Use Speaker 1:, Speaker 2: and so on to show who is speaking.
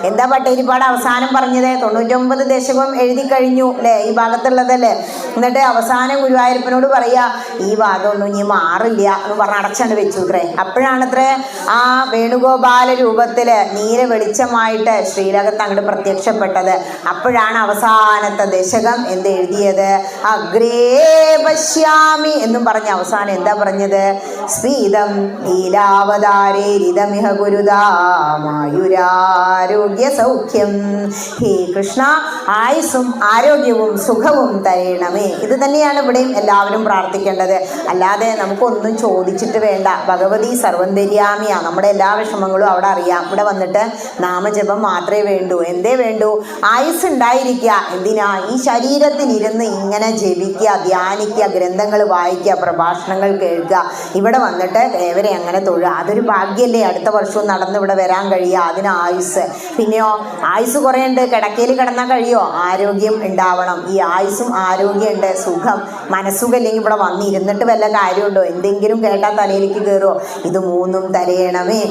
Speaker 1: എന്താ ഭട്ടതിരിപ്പാട് അവസാനം പറഞ്ഞത്? 99 ദശകം എഴുതി കഴിഞ്ഞു അല്ലേ, ഈ ഭാഗത്തുള്ളതല്ലേ. എന്നിട്ട് അവസാനം ഗുരുവായൂരപ്പനോട് പറയാ ഈ വാദമൊന്നും ഇനി മാറില്ല എന്ന് പറഞ്ഞ് അടച്ചണ്ട് വെച്ചു അത്രേ. അപ്പോഴാണത്രേ ആ വേണുഗോപാല രൂപത്തില് നീല വെളിച്ചമായിട്ട് ശ്രീലകത്ത് അങ്ങോട്ട് പ്രത്യക്ഷപ്പെട്ടത്. അപ്പോഴാണ് അവസാനത്തെ ദശകം എന്ത് എഴുതിയത്? അഗ്രേ പശ്യാമി എന്നും പറഞ്ഞ അവസാനം എന്താ പറഞ്ഞത്? സ്ഫീതം ലീലാവതാരേരിതമിഹ ഗുരുതാമായുരാരോഗ്യ സൗഖ്യം. ഹേ കൃഷ്ണ, ആയുസ്സും ആരോഗ്യവും സുഖവും തരയണമേ. ഇത് തന്നെയാണ് ഇവിടെയും എല്ലാവരും പ്രാർത്ഥിക്കേണ്ടത്. അല്ലാതെ നമുക്കൊന്നും ചോദിച്ചിട്ട് വേണ്ട. ഭഗവതി സർവന്തര്യാമിയാ, നമ്മുടെ എല്ലാ വിഷമങ്ങളും അവിടെ അറിയാം. ഇവിടെ വന്നിട്ട് നാമജപം മാത്രമേ വേണ്ടൂ. എന്തേ വേണ്ടൂ? ആയുസ് ഉണ്ടായിരിക്കുക. എന്തിനാ? ഈ ശരീരത്തിലിരുന്ന് ഇങ്ങനെ ജപിക്കുക, ധ്യാനിക്കുക, ഗ്രന്ഥങ്ങൾ വായിക്കുക, പ്രഭാഷണങ്ങൾ കേൾക്കുക, ഇവിടെ വന്നിട്ട് ദേവരെ അങ്ങനെ തൊഴുക. അതൊരു ഭാഗ്യല്ലേ. അടുത്ത വർഷവും നടന്ന് ഇവിടെ വരാൻ കഴിയുക. അതിന് ആയുസ്. പിന്നെയോ ആയുസ് കുറേ ഉണ്ട്. കിടക്കയിൽ കിടന്നാൽ കഴിയോ? ആരോഗ്യം ഉണ്ടാവണം. ഈ ആയുസ്സും ആരോഗ്യമുണ്ട്, സുഖം. മനസ്സുഖല്ലെങ്കിൽ ഇവിടെ വന്നിരുന്നിട്ട് വല്ല കാര്യമുണ്ടോ? എന്തെങ്കിലും കേട്ടാൽ തലയിലേക്ക് കയറുമോ? ഇത് മൂന്നും തരയണമേ.